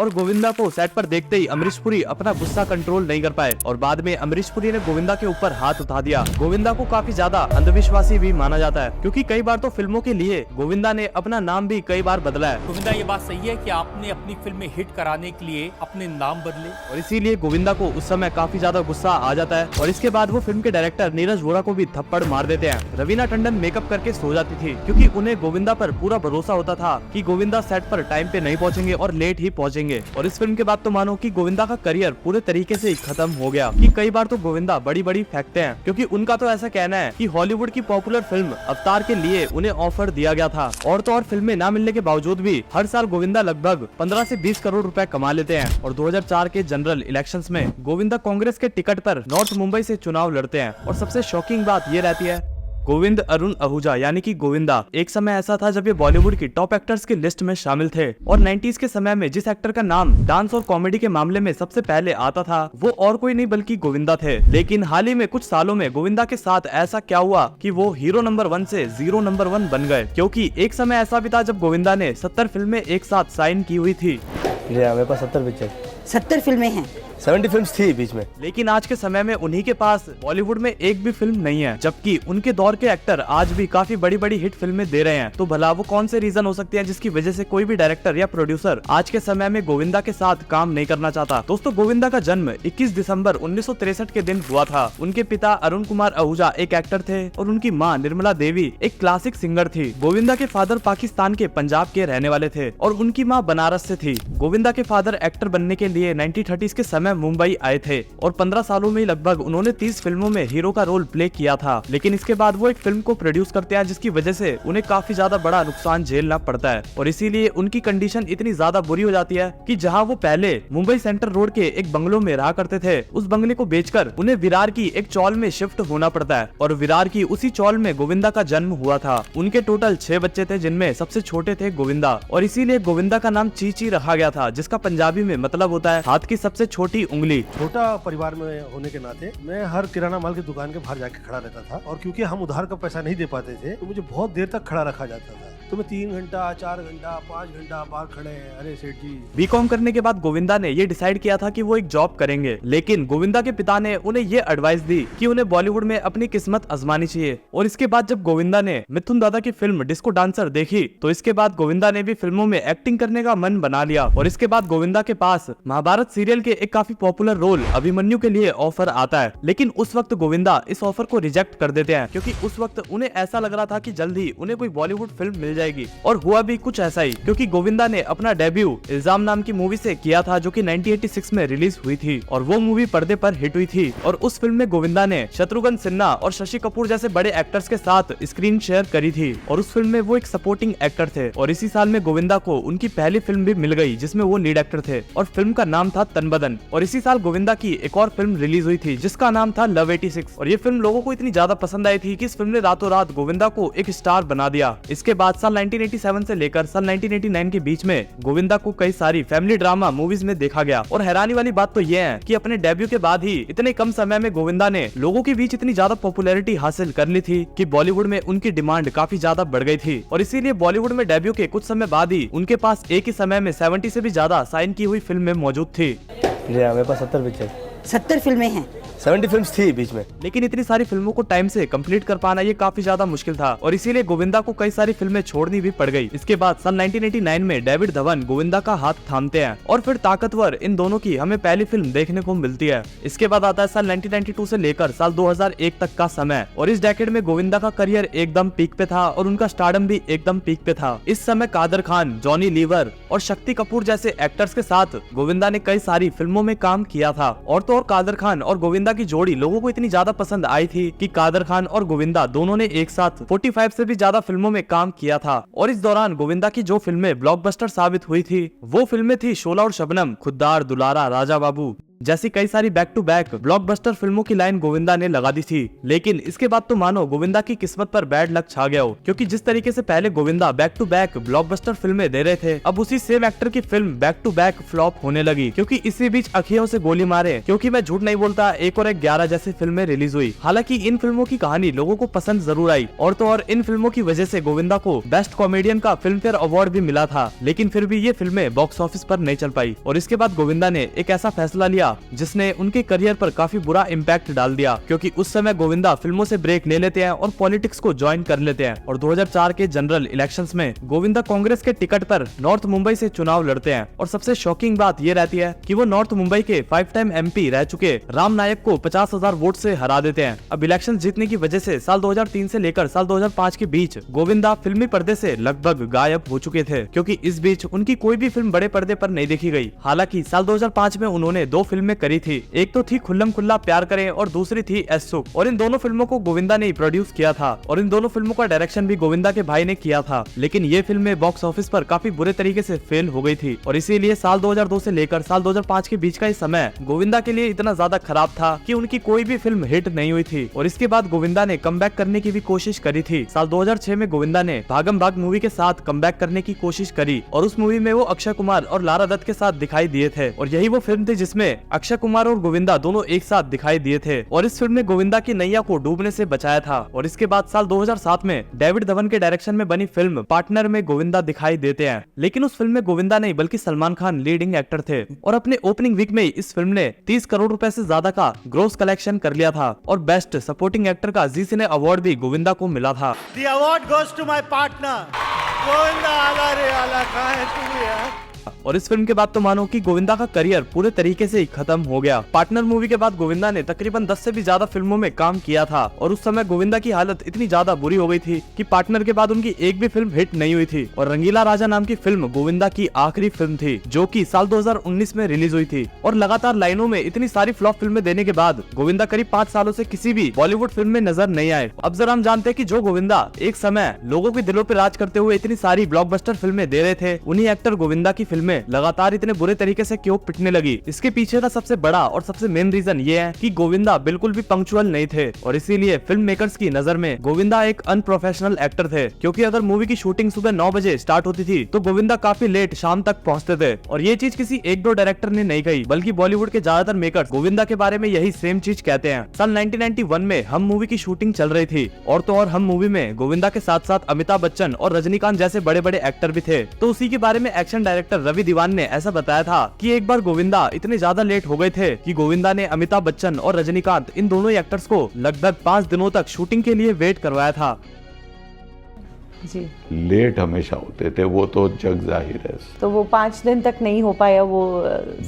और गोविंदा को सेट पर देखते ही अमरीश पुरी अपना गुस्सा कंट्रोल नहीं कर पाए और बाद में अमरीश पुरी ने गोविंदा के ऊपर हाथ उठा दिया। गोविंदा को काफी ज्यादा अंधविश्वासी भी माना जाता है, क्योंकि कई बार तो फिल्मों के लिए गोविंदा ने अपना नाम भी कई बार बदला है। गोविंदा, ये बात सही है कि आपने अपनी फिल्में हिट कराने के लिए अपने नाम बदले, और इसीलिए गोविंदा को उस समय काफी ज्यादा गुस्सा आ जाता है और इसके बाद वो फिल्म के डायरेक्टर नीरज वोरा को भी थप्पड़ मार देते हैं। रवीना टंडन मेकअप करके सो जाती थी, क्योंकि उन्हें गोविंदा पर पूरा भरोसा होता था कि गोविंदा सेट पर टाइम पे नहीं पहुंचेंगे और लेट ही पहुंचेंगे। और इस फिल्म के बाद तो मानो कि गोविंदा का करियर पूरे तरीके से खत्म हो गया, कि कई बार तो गोविंदा बड़ी बड़ी फेंकते हैं, क्योंकि उनका तो ऐसा कहना है कि हॉलीवुड की पॉपुलर फिल्म अवतार के लिए उन्हें ऑफर दिया गया था और तो और फिल्में ना मिलने के बावजूद भी हर साल गोविंदा लगभग 15 से 20 करोड़ रुपए कमा लेते हैं। और 2004 के जनरल इलेक्शंस में गोविंदा कांग्रेस के टिकट पर नॉर्थ मुंबई से चुनाव लड़ते हैं। और सबसे शॉकिंग बात ये रहती है, गोविंद अरुण आहूजा यानी कि गोविंदा एक समय ऐसा था जब ये बॉलीवुड की टॉप एक्टर्स की लिस्ट में शामिल थे और 90s के समय में जिस एक्टर का नाम डांस और कॉमेडी के मामले में सबसे पहले आता था वो और कोई नहीं बल्कि गोविंदा थे। लेकिन हाल ही में कुछ सालों में गोविंदा के साथ ऐसा क्या हुआ कि वो हीरो नंबर 1 से जीरो नंबर 1 बन गए, क्योंकि एक समय ऐसा भी था जब गोविंदा ने 70 फिल्में एक साथ साइन की हुई थी। मेरे पास 70 फिल्में हैं। 70 फिल्म्स थी बीच में। लेकिन आज के समय में उन्हीं के पास बॉलीवुड में एक भी फिल्म नहीं है, जबकि उनके दौर के एक्टर आज भी काफी बड़ी बड़ी हिट फिल्में दे रहे हैं। तो भला वो कौन से रीजन हो सकते हैं जिसकी वजह से कोई भी डायरेक्टर या प्रोड्यूसर आज के समय में गोविंदा के साथ काम नहीं करना चाहता। दोस्तों, गोविंदा का जन्म 21 दिसंबर 1963 के दिन हुआ था। उनके पिता अरुण कुमार आहूजा एक एक्टर थे और उनकी माँ निर्मला देवी एक क्लासिक सिंगर थी। गोविंदा के फादर पाकिस्तान के पंजाब के रहने वाले थे और उनकी माँ बनारस से थी। गोविंदा के फादर एक्टर बनने के लिए 1930s के समय मुंबई आए थे और 15 सालों में लगभग उन्होंने 30 फिल्मों में हीरो का रोल प्ले किया था। लेकिन इसके बाद वो एक फिल्म को प्रोड्यूस करते हैं जिसकी वजह से उन्हें काफी ज्यादा बड़ा नुकसान झेलना पड़ता है और इसीलिए उनकी कंडीशन इतनी ज्यादा बुरी हो जाती है कि जहां वो पहले मुंबई सेंट्रल रोड के एक बंगलों में रहा करते थे, उस बंगले को बेचकर उन्हें विरार की एक चौल में शिफ्ट होना पड़ता है और विरार की उसी चौल में गोविंदा का जन्म हुआ था। उनके टोटल 6 बच्चे थे, जिनमें सबसे छोटे थे गोविंदा, और इसीलिए गोविंदा का नाम चीची रखा गया था, जिसका पंजाबी में मतलब होता है हाथ की सबसे छोटी उंगली। छोटा परिवार में होने के नाते मैं हर किराना माल की दुकान के बाहर जाके खड़ा रहता था और क्योंकि हम उधार का पैसा नहीं दे पाते थे तो मुझे बहुत देर तक खड़ा रखा जाता था। तो मैं 3 घंटा 4 घंटा 5 घंटा बाहर खड़े हैं। अरे सेठ जी। बीकॉम करने के बाद गोविंदा ने ये डिसाइड किया था कि वो एक जॉब करेंगे, लेकिन गोविंदा के पिता ने उन्हें ये एडवाइस दी कि उन्हें बॉलीवुड में अपनी किस्मत आजमानी चाहिए। और इसके बाद जब गोविंदा ने मिथुन दादा की फिल्म डिस्को डांसर देखी तो इसके बाद गोविंदा ने भी फिल्मों में एक्टिंग करने का मन बना लिया और इसके बाद गोविंदा के पास महाभारत सीरियल के एक काफी पॉपुलर रोल अभिमन्यु के लिए ऑफर आता है। लेकिन उस वक्त गोविंदा इस ऑफर को रिजेक्ट कर देते हैं, क्योंकि उस वक्त उन्हें ऐसा लग रहा था कि जल्द ही उन्हें कोई बॉलीवुड फिल्म मिल जाएगी। और हुआ भी कुछ ऐसा ही, क्योंकि गोविंदा ने अपना डेब्यू इल्जाम नाम की मूवी से किया था, जो कि 1986 में रिलीज हुई थी और वो मूवी पर्दे पर हिट हुई थी। और उस फिल्म में गोविंदा ने शत्रुघ्न सिन्हा और शशि कपूर जैसे बड़े एक्टर्स के साथ स्क्रीन शेयर करी थी और उस फिल्म में वो एक सपोर्टिंग एक्टर थे। और इसी साल में गोविंदा को उनकी पहली फिल्म भी मिल गई जिसमें वो लीड एक्टर थे और फिल्म का नाम था तनबदन। और इसी साल गोविंदा की एक और फिल्म रिलीज हुई थी जिसका नाम था लव 86 और ये फिल्म लोगों को इतनी ज्यादा पसंद आई थी कि इस फिल्म ने रातों रात गोविंदा को एक स्टार बना दिया। इसके बाद साल 1987 से लेकर साल 1989 के बीच में गोविंदा को कई सारी फैमिली ड्रामा मूवीज में देखा गया। और हैरानी वाली बात तो ये है कि अपने डेब्यू के बाद ही इतने कम समय में गोविंदा ने लोगों के बीच इतनी ज्यादा पॉपुलैरिटी हासिल कर ली थी कि बॉलीवुड में उनकी डिमांड काफी ज्यादा बढ़ गई थी। और इसीलिए बॉलीवुड में डेब्यू के कुछ समय बाद ही उनके पास एक ही समय में 70 से भी ज्यादा साइन की हुई फिल्में मौजूद थी। मेरे पास 70 फिल्में हैं। 70 फिल्म्स थी बीच में। लेकिन इतनी सारी फिल्मों को टाइम से कंप्लीट कर पाना ये काफी ज्यादा मुश्किल था और इसीलिए गोविंदा को कई सारी फिल्में छोड़नी भी पड़ गई। इसके बाद साल 1989 में डेविड धवन गोविंदा का हाथ थामते हैं और फिर ताकतवर इन दोनों की हमें पहली फिल्म देखने को मिलती है। इसके बाद आता है साल 1992 से लेकर साल 2001 तक का समय और इस डेकेड में गोविंदा का करियर एकदम पीक पे था और उनका स्टारडम भी एकदम पीक पे था। इस समय कादर खान, जॉनी लीवर और शक्ति कपूर जैसे एक्टर्स के साथ गोविंदा ने कई सारी फिल्मों में काम किया था। और तो और कादर खान और गोविंदा की जोड़ी लोगों को इतनी ज्यादा पसंद आई थी कि कादर खान और गोविंदा दोनों ने एक साथ 45 से भी ज्यादा फिल्मों में काम किया था। और इस दौरान गोविंदा की जो फिल्में ब्लॉकबस्टर साबित हुई थी वो फिल्में थी शोला और शबनम, खुद्दार, दुलारा, राजा बाबू। जैसी कई सारी बैक टू बैक ब्लॉकबस्टर फिल्मों की लाइन गोविंदा ने लगा दी थी। लेकिन इसके बाद तो मानो गोविंदा की किस्मत पर बैड लक छा गया हो, क्योंकि जिस तरीके से पहले Govinda back to back blockbuster फिल्में दे रहे थे, अब उसी सेम एक्टर की film back to back flop होने लगी। क्योंकि इसी बीच अखियों से गोली मारे, क्योंकि मैं झूठ नहीं बोलता, 1 और 1 11 जैसी फिल्में रिलीज हुई। हालांकि इन फिल्मों की कहानी लोगों को पसंद जरूर आई, और तो और इन फिल्मों की वजह से गोविंदा को बेस्ट कॉमेडियन का फिल्म फेयर अवार्ड भी मिला था। लेकिन फिर भी ये फिल्में बॉक्स ऑफिस पर नहीं चल पाई, और इसके बाद गोविंदा ने एक ऐसा फैसला लिया जिसने उनके करियर पर काफी बुरा इम्पैक्ट डाल दिया। क्योंकि उस समय गोविंदा फिल्मों से ब्रेक ले लेते हैं और पॉलिटिक्स को ज्वाइन कर लेते हैं, और 2004 के जनरल इलेक्शंस में गोविंदा कांग्रेस के टिकट पर नॉर्थ मुंबई से चुनाव लड़ते हैं। और सबसे शॉकिंग बात ये रहती है कि वो नॉर्थ मुंबई के 5 टाइम MP रह चुके राम नायक को 50,000 वोट से हरा देते हैं। अब इलेक्शन जीतने की वजह से साल 2003 से लेकर साल 2005 के बीच गोविंदा फिल्मी पर्दे से लगभग गायब हो चुके थे, क्योंकि इस बीच उनकी कोई भी फिल्म बड़े पर्दे पर नहीं देखी गई। हालांकि साल 2005 में उन्होंने 2 फिल्में करी थी, एक तो थी खुल्लम खुल्ला प्यार करें और दूसरी थी एसुक, और इन दोनों फिल्मों को गोविंदा ने प्रोड्यूस किया था, और इन दोनों फिल्मों का डायरेक्शन भी गोविंदा के भाई ने किया था। लेकिन ये फिल्में बॉक्स ऑफिस पर काफी बुरे तरीके से फेल हो गई थी, और इसीलिए साल 2002 से लेकर साल 2005 के बीच का ये समय गोविंदा के लिए इतना ज्यादा खराब था कि उनकी कोई भी फिल्म हिट नहीं हुई थी। और इसके बाद गोविंदा ने कमबैक करने की भी कोशिश करी थी। साल 2006 में गोविंदा ने भागम भाग मूवी के साथ कमबैक करने की कोशिश करी, और उस मूवी में वो अक्षय कुमार और लारा दत्त के साथ दिखाई दिए थे, और यही वो फिल्म थी जिसमें अक्षय कुमार और गोविंदा दोनों एक साथ दिखाई दिए थे, और इस फिल्म ने गोविंदा की नैया को डूबने से बचाया था। और इसके बाद साल 2007 में डेविड धवन के डायरेक्शन में बनी फिल्म पार्टनर में गोविंदा दिखाई देते हैं। लेकिन उस फिल्म में गोविंदा नहीं बल्कि सलमान खान लीडिंग एक्टर थे, और अपने ओपनिंग वीक में इस फिल्म ने 30 करोड़ रुपए से ज्यादा का ग्रोस कलेक्शन कर लिया था, और बेस्ट सपोर्टिंग एक्टर का जी सिने अवार्ड भी गोविंदा को मिला था। The award goes to my partner. Govinda आला रे आला, कहाँ है तू यार? और इस फिल्म के बाद तो मानो कि गोविंदा का करियर पूरे तरीके से ही खत्म हो गया। पार्टनर मूवी के बाद गोविंदा ने तकरीबन 10 से भी ज्यादा फिल्मों में काम किया था, और उस समय गोविंदा की हालत इतनी ज्यादा बुरी हो गई थी कि पार्टनर के बाद उनकी एक भी फिल्म हिट नहीं हुई थी, और रंगीला राजा नाम की फिल्म गोविंदा की आखिरी फिल्म थी, जो कि साल 2019 में रिलीज हुई थी। और लगातार लाइनों में इतनी सारी फ्लॉप फिल्में देने के बाद गोविंदा करीब 5 सालों से किसी भी बॉलीवुड फिल्म में नजर नहीं आए। अब जरा हम जानते हैं कि जो गोविंदा एक समय लोगों के दिलों पर राज करते हुए इतनी सारी ब्लॉकबस्टर फिल्में दे रहे थे, उन्हीं एक्टर गोविंदा की फिल्में लगातार इतने बुरे तरीके से क्यों पिटने लगी। इसके पीछे का सबसे बड़ा और सबसे मेन रीजन ये है कि गोविंदा बिल्कुल भी पंक्चुअल नहीं थे, और इसीलिए फिल्म मेकर्स की नजर में गोविंदा एक अनप्रोफेशनल एक्टर थे। क्योंकि अगर मूवी की शूटिंग सुबह 9 बजे स्टार्ट होती थी तो गोविंदा काफी लेट शाम तक पहुंचते थे, और ये चीज किसी 1-2 डायरेक्टर ने नहीं कही, बल्कि बॉलीवुड के ज्यादातर मेकर्स गोविंदा के बारे में यही सेम चीज कहते हैं। साल 1991 में हम मूवी की शूटिंग चल रही थी, और तो और हम मूवी में गोविंदा के साथ साथ अमिताभ बच्चन और रजनीकांत जैसे बड़े बड़े एक्टर भी थे। तो उसी के बारे में एक्शन डायरेक्टर रवि दीवान ने ऐसा बताया था कि एक बार गोविंदा इतने ज्यादा लेट हो गए थे कि गोविंदा ने अमिताभ बच्चन और रजनीकांत इन दोनों ही एक्टर्स को लगभग 5 दिनों तक शूटिंग के लिए वेट करवाया था। जी, लेट हमेशा होते थे, वो तो जग जाहिर है। तो वो 5 दिन तक नहीं हो पाया वो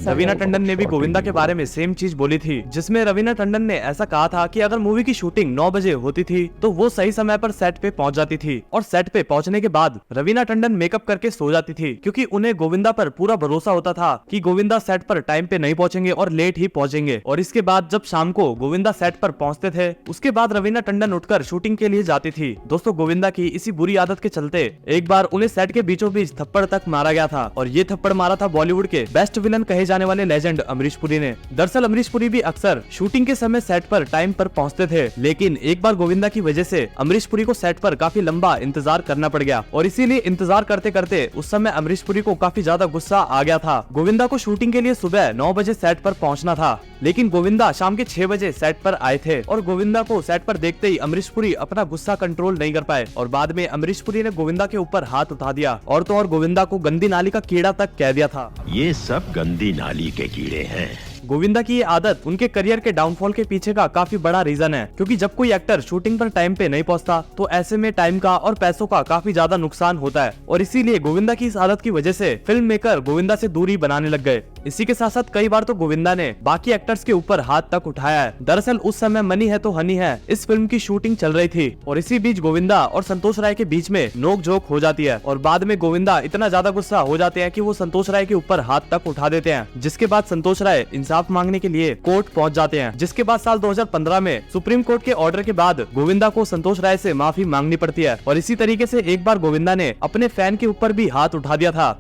रवीना टंडन ने भी गोविंदा के बारे में सेम चीज बोली थी, जिसमें रवीना टंडन ने ऐसा कहा था कि अगर मूवी की शूटिंग 9 बजे होती थी तो वो सही समय पर सेट पे पहुंच जाती थी, और सेट पे पहुंचने के बाद रवीना टंडन मेकअप करके सो जाती थी, क्योंकि उन्हें गोविंदा पर पूरा भरोसा होता था कि गोविंदा सेट पर टाइम पे नहीं पहुंचेंगे और लेट ही पहुंचेंगे। और इसके बाद जब शाम को गोविंदा सेट पर पहुंचते थे, उसके बाद रवीना टंडन उठकर शूटिंग के लिए जाती थी। दोस्तों, गोविंदा की इसी बुरी आदत के चलते एक बार उन्हें सेट के बीचों बीच थप्पड़ तक मारा गया था, और ये थप्पड़ मारा था बॉलीवुड के बेस्ट विलन कहे जाने वाले लेजेंड अमरीश पुरी ने। दरअसल अमरीश पुरी भी अक्सर शूटिंग के समय सेट पर टाइम पर पहुंचते थे, लेकिन एक बार गोविंदा की वजह से अमरीश पुरी को सेट पर काफी लंबा इंतजार करना पड़ गया, और इसीलिए इंतजार करते करते उस समय अमरीश पुरी को काफी ज्यादा गुस्सा आ गया था। गोविंदा को शूटिंग के लिए सुबह 9 बजे सेट पर पहुंचना था, लेकिन गोविंदा शाम के 6 बजे सेट पर आए थे, और गोविंदा को सेट पर देखते ही अमरीश पुरी अपना गुस्सा कंट्रोल नहीं कर पाए, और बाद में अमरीश पुरी ने गोविंदा के ऊपर हाथ उठा दिया, और तो और गोविंदा को गंदी नाली का कीड़ा तक कह दिया था। ये सब गंदी नाली के कीड़े हैं। गोविंदा की ये आदत उनके करियर के डाउनफॉल के पीछे का काफी बड़ा रीजन है, क्योंकि जब कोई एक्टर शूटिंग पर टाइम पे नहीं पहुंचता तो ऐसे में टाइम का और पैसों का काफी ज्यादा नुकसान होता है, और इसीलिए गोविंदा की इस आदत की वजह से फिल्म मेकर गोविंदा से दूरी बनाने लग गए। इसी के साथ साथ कई बार तो गोविंदा ने बाकी एक्टर्स के ऊपर हाथ तक उठाया है। दरअसल उस समय मनी है तो हनी है इस फिल्म की शूटिंग चल रही थी, और इसी बीच गोविंदा और संतोष राय के बीच में नोक-झोंक हो जाती है, और बाद में गोविंदा इतना ज्यादा गुस्सा हो जाते हैं कि वो संतोष राय के ऊपर हाथ तक उठा देते हैं, जिसके बाद संतोष राय इंसाफ मांगने के लिए कोर्ट पहुंच जाते हैं। जिसके बाद साल 2015 में सुप्रीम कोर्ट के ऑर्डर के बाद गोविंदा को संतोष राय से माफी मांगनी पड़ती है, और इसी तरीके से एक बार गोविंदा ने अपने फैन के ऊपर भी हाथ उठा दिया था।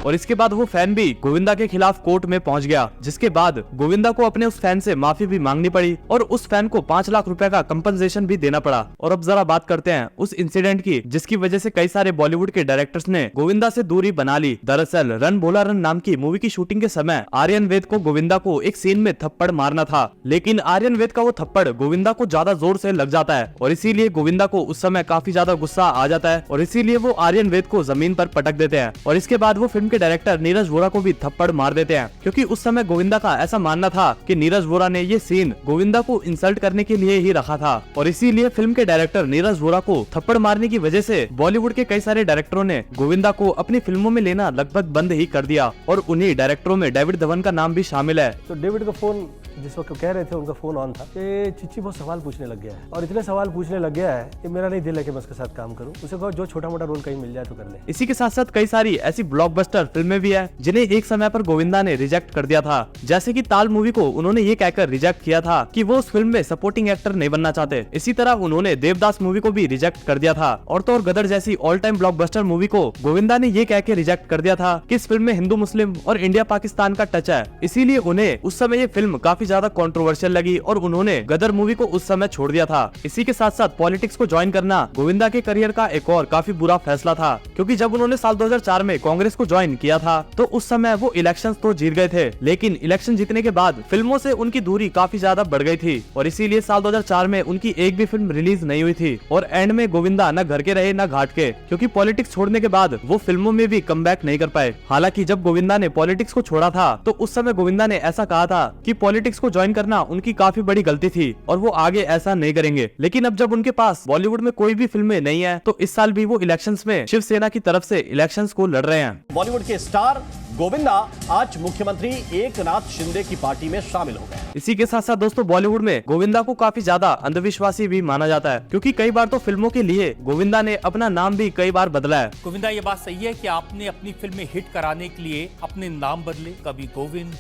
और इसके बाद वो फैन भी गोविंदा के खिलाफ कोर्ट में पहुंच गया, जिसके बाद गोविंदा को अपने उस फैन से माफी भी मांगनी पड़ी और उस फैन को 5 लाख रुपए का कंपनसेशन भी देना पड़ा। और अब जरा बात करते हैं उस इंसिडेंट की जिसकी वजह से कई सारे बॉलीवुड के डायरेक्टर्स ने गोविंदा से दूरी बना ली। दरअसल रन बोला रन नाम की मूवी की शूटिंग के समय आर्यन वेद को गोविंदा को एक सीन में थप्पड़ मारना था, लेकिन आर्यन वेद का वो थप्पड़ गोविंदा को ज्यादा जोर से लग जाता है और इसीलिए गोविंदा को उस समय काफी ज्यादा गुस्सा आ जाता है और इसीलिए वो आर्यन वेद को जमीन पर पटक देते हैं। और इसके बाद वो फिल्म के डायरेक्टर नीरज वोरा को भी थप्पड़ मार देते हैं, क्योंकि उस समय गोविंदा का ऐसा मानना था कि नीरज वोरा ने ये सीन गोविंदा को इंसल्ट करने के लिए ही रखा था। और इसीलिए फिल्म के डायरेक्टर नीरज वोरा को थप्पड़ मारने की वजह से बॉलीवुड के कई सारे डायरेक्टरों ने गोविंदा को अपनी फिल्मों में लेना लगभग बंद ही कर दिया और उन्हीं डायरेक्टरों में डेविड धवन का नाम भी शामिल है। तो डेविड का फोन जिस वक्त कह रहे थे उनका फोन ऑन था कि चिच्ची बहुत सवाल पूछने लग गया है और इतने सवाल पूछने लग गया है कि मेरा नहीं दिल है कि मैं उसके साथ काम करूं। उसे कहो जो छोटा मोटा रोल कहीं मिल जाए तो कर ले। इसी के साथ साथ कई सारी ऐसी ब्लॉकबस्टर फिल्में भी है जिन्हें एक समय पर गोविंदा ने रिजेक्ट कर दिया था, जैसे कि ताल मूवी को उन्होंने ये कहकर रिजेक्ट किया था कि वो उस फिल्म में सपोर्टिंग एक्टर नहीं बनना चाहते। इसी तरह उन्होंने देवदास मूवी को भी रिजेक्ट कर दिया था और तो और गदर जैसी ऑल टाइम ब्लॉकबस्टर मूवी को गोविंदा ने ये कह के रिजेक्ट कर दिया था कि इस फिल्म में हिंदू मुस्लिम और इंडिया पाकिस्तान का टच है। इसीलिए उन्हें उस समय ये फिल्म काफी ज्यादा कंट्रोवर्शियल लगी और उन्होंने गदर मूवी को उस समय छोड़ दिया था। इसी के साथ साथ पॉलिटिक्स को ज्वाइन करना गोविंदा के करियर का एक और काफी बुरा फैसला था, क्योंकि जब उन्होंने साल 2004 में कांग्रेस को ज्वाइन किया था तो उस समय वो इलेक्शंस तो जीत गए थे, लेकिन इलेक्शन जीतने के बाद फिल्मों से उनकी दूरी काफी ज्यादा बढ़ गई थी और इसीलिए साल 2004 में उनकी एक भी फिल्म रिलीज नहीं हुई थी और एंड में गोविंदा न घर के रहे न घाट के, क्योंकि पॉलिटिक्स छोड़ने के बाद वो फिल्मों में भी कमबैक नहीं कर पाए। हालांकि जब गोविंदा ने पॉलिटिक्स को छोड़ा था तो उस समय गोविंदा ने ऐसा कहा था कि पॉलिटिक्स को ज्वाइन करना उनकी काफी बड़ी गलती थी और वो आगे ऐसा नहीं करेंगे। लेकिन अब जब उनके पास बॉलीवुड में कोई भी फिल्में नहीं है तो इस साल भी वो इलेक्शंस में शिवसेना की तरफ से इलेक्शंस को लड़ रहे हैं। बॉलीवुड के स्टार गोविंदा आज मुख्यमंत्री एकनाथ शिंदे की पार्टी में शामिल हो गए। इसी के साथ साथ दोस्तों बॉलीवुड में गोविंदा को काफी ज्यादा अंधविश्वासी भी माना जाता है, क्योंकि कई बार तो फिल्मों के लिए गोविंदा ने अपना नाम भी कई बार बदला है। गोविंदा, ये बात सही है कि आपने अपनी फिल्में हिट कराने के लिए अपने नाम बदले, कभी गोविंद,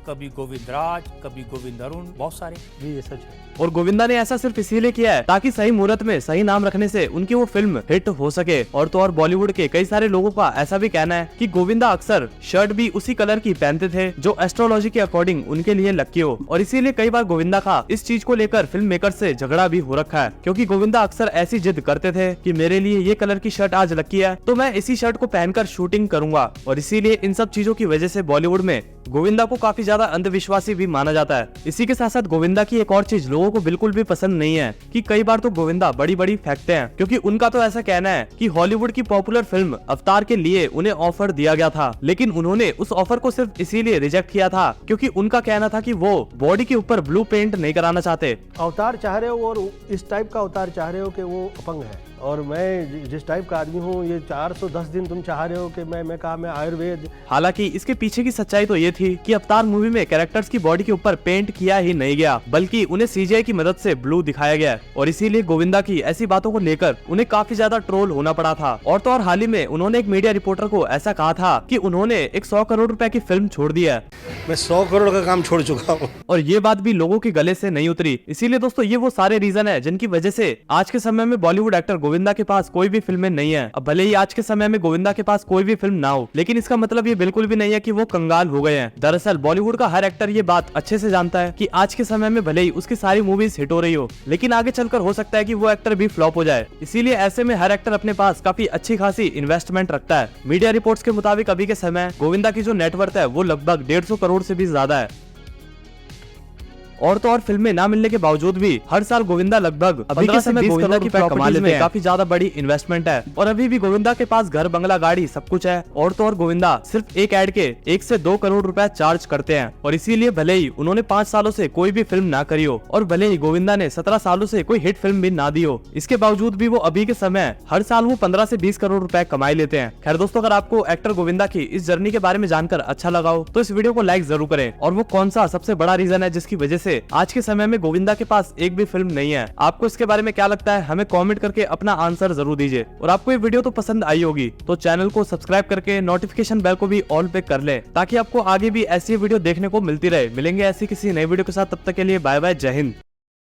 कभी गोविंद राज, कभी गोविंद अरुण, बहुत सारे। जी ये सच है। और गोविंदा ने ऐसा सिर्फ इसीलिए किया है ताकि सही मुहूर्त में सही नाम रखने से उनकी वो फिल्म हिट हो सके। और तो और बॉलीवुड के कई सारे लोगों का ऐसा भी कहना है कि गोविंदा अक्सर शर्ट भी उसी कलर की पहनते थे जो एस्ट्रोलॉजी के अकॉर्डिंग उनके लिए लकी हो, और इसीलिए कई बार गोविंदा का इस चीज को लेकर फिल्म मेकर से झगड़ा भी हो रखा है, क्योंकि गोविंदा अक्सर ऐसी जिद करते थे कि मेरे लिए ये कलर की शर्ट आज लकी है तो मैं इसी शर्ट को पहनकर शूटिंग करूंगा। और इसीलिए इन सब चीजों की वजह से बॉलीवुड में गोविंदा को काफी ज्यादा अंधविश्वासी भी माना जाता है। इसी के साथ साथ गोविंदा की एक और चीज लोगों को बिल्कुल भी पसंद नहीं है कि कई बार तो गोविंदा बड़ी बड़ी फेंकते हैं, क्योंकि उनका तो ऐसा कहना है कि हॉलीवुड की पॉपुलर फिल्म अवतार के लिए उन्हें ऑफर दिया गया था, लेकिन उन्होंने उस ऑफर को सिर्फ इसीलिए रिजेक्ट किया था क्योंकि उनका कहना था कि वो बॉडी के ऊपर ब्लू पेंट नहीं कराना चाहते। अवतार चाह रहे हो और इस टाइप का अवतार चाह रहे हो कि वो अपंग है, और मैं जिस टाइप का आदमी हूँ ये 410 दिन तुम चाह रहे हो कि मैं आयुर्वेद। हालांकि इसके पीछे की सच्चाई तो ये थी कि अवतार मूवी में कैरेक्टर्स की बॉडी के ऊपर पेंट किया ही नहीं गया, बल्कि उन्हें सीजीआई की मदद से ब्लू दिखाया गया और इसीलिए गोविंदा की ऐसी बातों को लेकर उन्हें काफी ज्यादा ट्रोल होना पड़ा था। और तो और हाल ही में उन्होंने एक मीडिया रिपोर्टर को ऐसा कहा था कि उन्होंने एक 100 करोड़ रुपए की फिल्म छोड़ दी है। मैं 100 करोड़ का काम छोड़ चुका हूँ और ये बात भी लोगों के गले से नहीं उतरी। इसीलिए दोस्तों ये वो सारे रीजन है जिनकी वजह से आज के समय में बॉलीवुड एक्टर गोविंदा के पास कोई भी फिल्में नहीं है। अब भले ही आज के समय में गोविंदा के पास कोई भी फिल्म ना हो, लेकिन इसका मतलब ये बिल्कुल भी नहीं है कि वो कंगाल हो गए हैं। दरअसल बॉलीवुड का हर एक्टर ये बात अच्छे से जानता है कि आज के समय में भले ही उसकी सारी मूवीज हिट हो रही हो, लेकिन आगे चलकर हो सकता है कि वो एक्टर भी फ्लॉप हो जाए। इसीलिए ऐसे में हर एक्टर अपने पास काफी अच्छी खासी इन्वेस्टमेंट रखता है। मीडिया रिपोर्ट्स के मुताबिक अभी के समय गोविंदा की जो नेटवर्थ है वो लगभग 150 करोड़ से भी ज्यादा है। और तो और फिल्में ना मिलने के बावजूद भी हर साल गोविंदा लगभग 15 से 20 करोड़ रुपए कमा लेते हैं। काफी ज्यादा बड़ी इन्वेस्टमेंट है और अभी भी गोविंदा के पास घर बंगला गाड़ी सब कुछ है। और तो और गोविंदा सिर्फ एक एड के 1 से 2 करोड़ रुपए चार्ज करते हैं और इसीलिए भले ही उन्होंने 5 सालों से कोई भी फिल्म ना करी हो और भले ही गोविंदा ने 17 सालों से कोई हिट फिल्म भी ना दी हो, इसके बावजूद भी वो अभी के समय हर साल वो 15 से 20 करोड़ रुपए कमाई लेते हैं। खैर दोस्तों, अगर आपको एक्टर गोविंदा की इस जर्नी के बारे में जानकर अच्छा लगा हो तो इस वीडियो को लाइक जरूर करें। और वो कौन सा सबसे बड़ा रीजन है जिसकी वजह से आज के समय में गोविंदा के पास एक भी फिल्म नहीं है, आपको इसके बारे में क्या लगता है हमें कमेंट करके अपना आंसर जरूर दीजिए। और आपको ये वीडियो तो पसंद आई होगी तो चैनल को सब्सक्राइब करके नोटिफिकेशन बेल को भी ऑल पे कर ले, ताकि आपको आगे भी ऐसी वीडियो देखने को मिलती रहे। मिलेंगे ऐसी किसी नई वीडियो के साथ, तब तक के लिए बाय बाय, जय हिंद।